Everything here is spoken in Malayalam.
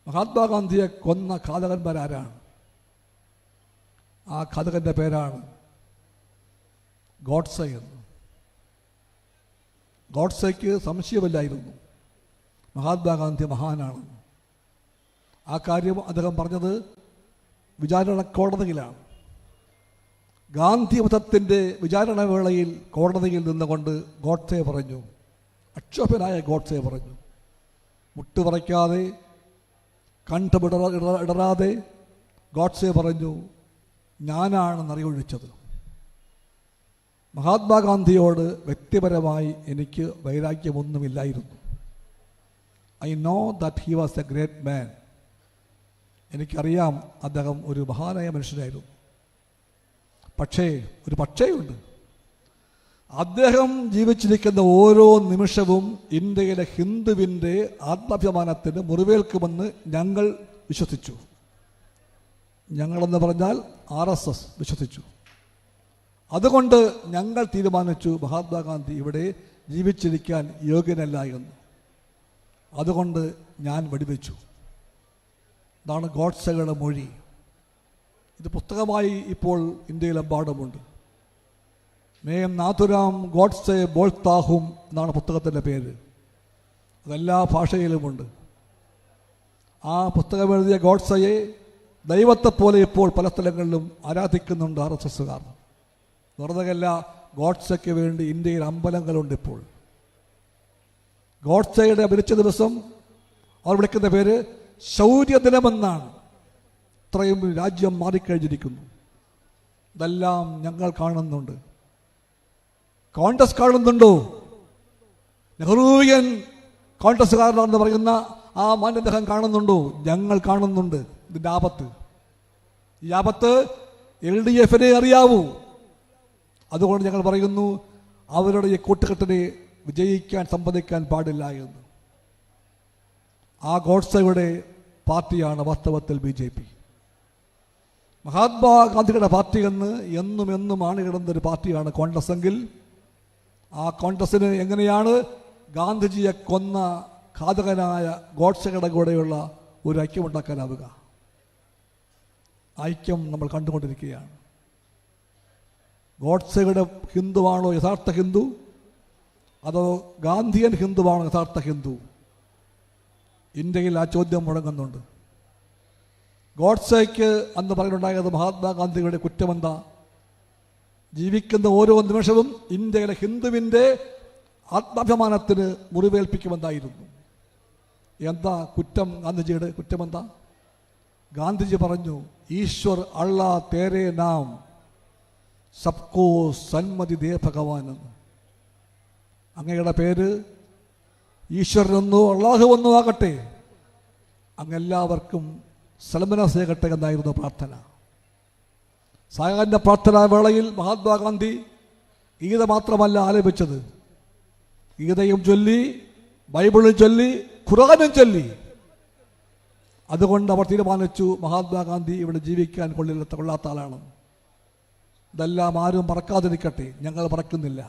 മഹാത്മാഗാന്ധിയെ കൊന്ന ഘാതകന്മാരാരാണ്? ആ ഘാതകന്റെ പേരാണ് ഗോഡ്സെ എന്ന്. ഗോഡ്സെക്ക് സംശയമില്ലായിരുന്നു മഹാത്മാഗാന്ധി മഹാനാണ്. ആ കാര്യം അദ്ദേഹം പറഞ്ഞത് വിചാരണ കോടതിയിലാണ്. ഗാന്ധി വധത്തിൻ്റെ വിചാരണ വേളയിൽ കോടതിയിൽ നിന്നുകൊണ്ട് ഗോഡ്സെ പറഞ്ഞു, അക്ഷോഭനായ ഗോഡ്സെ പറഞ്ഞു, മുട്ടുപറയ്ക്കാതെ കണ്ഠമിടറാതെ ഗോഡ്സെ പറഞ്ഞു, ഞാനാണ് നറിയൊഴിച്ചത്. മഹാത്മാഗാന്ധിയോട് വ്യക്തിപരമായി എനിക്ക് വൈരാഗ്യമൊന്നുമില്ലായിരുന്നു. I know that he was a great man. എനിക്കറിയാം അദ്ദേഹം ഒരു മഹാനായ മനുഷ്യനായിരുന്നു. പക്ഷേ ഒരു പക്ഷേയുണ്ട്, അദ്ദേഹം ജീവിച്ചിരിക്കുന്ന ഓരോ നിമിഷവും ഇന്ത്യയിലെ ഹിന്ദുവിൻ്റെ ആത്മാഭിമാനത്തിന് മുറിവേൽക്കുമെന്ന് ഞങ്ങൾ വിശ്വസിച്ചു. ഞങ്ങളെന്ന് പറഞ്ഞാൽ RSS വിശ്വസിച്ചു. അതുകൊണ്ട് ഞങ്ങൾ തീരുമാനിച്ചു മഹാത്മാഗാന്ധി ഇവിടെ ജീവിച്ചിരിക്കാൻ യോഗ്യനല്ല എന്ന്. അതുകൊണ്ട് ഞാൻ വെടിവെച്ചു. ഇതാണ് ഗോഡ്സെയുടെ മൊഴി. ഇത് പുസ്തകമായി ഇപ്പോൾ ഇന്ത്യയിലെമ്പാടുമുണ്ട്. മേം നാഥുരാം ഗോഡ്സെ ബോൾത്താഹും എന്നാണ് പുസ്തകത്തിൻ്റെ പേര്. അതെല്ലാ ഭാഷയിലുമുണ്ട്. ആ പുസ്തകം എഴുതിയ ഗോഡ്സെയെ ദൈവത്തെപ്പോലെ ഇപ്പോൾ പല സ്ഥലങ്ങളിലും ആരാധിക്കുന്നുണ്ട് RSSകാർ. വെറുതെയല്ല, ഗോഡ്സെക്ക് വേണ്ടി ഇന്ത്യയിൽ അമ്പലങ്ങളുണ്ട് ഇപ്പോൾ. ഗോഡ്സെയുടെ മരിച്ച ദിവസം അവർ വിളിക്കുന്ന പേര് ശൗര്യദിനമെന്നാണ്. ഇത്രയും രാജ്യം മാറിക്കഴിഞ്ഞിരിക്കുന്നു. ഇതെല്ലാം ഞങ്ങൾ കാണുന്നുണ്ട്. കോൺഗ്രസ് കാണുന്നുണ്ടോ? നെഹ്റുവിയൻ കോൺഗ്രസ്സുകാരനാണെന്ന് പറയുന്ന ആ മാന്യദ്ദേഹം കാണുന്നുണ്ടോ? ഞങ്ങൾ കാണുന്നുണ്ട്. ഇതിൻ്റെ ആപത്ത്, ഈ ആപത്ത് LDFനെ അറിയാവൂ. അതുകൊണ്ട് ഞങ്ങൾ പറയുന്നു, അവരുടെ ഈ കൂട്ടുകെട്ടിനെ വിജയിക്കാൻ സമ്മതിക്കാൻ പാടില്ല എന്ന്. ആ ഗോഡ്സെയുടെ പാർട്ടിയാണ് വാസ്തവത്തിൽ BJP. മഹാത്മാഗാന്ധിയുടെ പാർട്ടി എന്ന് എന്നും ആണികിടുന്നൊരു പാർട്ടിയാണ് കോൺഗ്രസ് എങ്കിൽ, ആ കോൺഗ്രസിന് എങ്ങനെയാണ് ഗാന്ധിജിയെ കൊന്ന ഘാതകനായ ഗോഡ്സെയുടെ കൂടെയുള്ള ഒരു ഐക്യമുണ്ടാക്കാനാവുക? ഐക്യം നമ്മൾ കണ്ടുകൊണ്ടിരിക്കുകയാണ്. ഗോഡ്സെയുടെ ഹിന്ദുവാണോ യഥാർത്ഥ ഹിന്ദു, അതോ ഗാന്ധിയൻ ഹിന്ദുവാണോ യഥാർത്ഥ ഹിന്ദു? ഇന്ത്യയിൽ ആ ചോദ്യം മുഴങ്ങുന്നുണ്ട്. ഗോഡ്സെക്ക് അന്ന് പറയുന്നുണ്ടായത് മഹാത്മാഗാന്ധിയുടെ കുറ്റമെന്താ? ജീവിക്കുന്ന ഓരോ നിമിഷവും ഇന്ത്യയിലെ ഹിന്ദുവിൻ്റെ ആത്മാഭിമാനത്തിന് മുറിവേൽപ്പിക്കുമെന്നായിരുന്നു. എന്താ കുറ്റം? ഗാന്ധിജിയുടെ കുറ്റമെന്താ? ഗാന്ധിജി പറഞ്ഞു, ഈശ്വർ അള്ളാ തേരെ നാം സബ്കോ സന്മതി ദേ ഭഗവാൻ എന്ന്. അങ്ങയുടെ പേര് ഈശ്വരനെന്നോ അള്ളാഹുവെന്നോ ആകട്ടെ, അങ്ങെല്ലാവർക്കും സൽമനസ്സേകട്ടെ എന്നായിരുന്നു പ്രാർത്ഥന. സായാഹ്ന പ്രാർത്ഥനാ വേളയിൽ മഹാത്മാഗാന്ധി ഗീത മാത്രമല്ല ആലപിച്ചത്, ഗീതയും ചൊല്ലി, ബൈബിളും ചൊല്ലി, ഖുർആനും ചൊല്ലി. അതുകൊണ്ട് അവർ തീരുമാനിച്ചു മഹാത്മാഗാന്ധി ഇവിടെ ജീവിക്കാൻ കൊള്ളാത്ത ആളാണ്. ഇതെല്ലാം ആരും മറക്കാതിരിക്കട്ടെ. ഞങ്ങൾ മറക്കുന്നില്ല.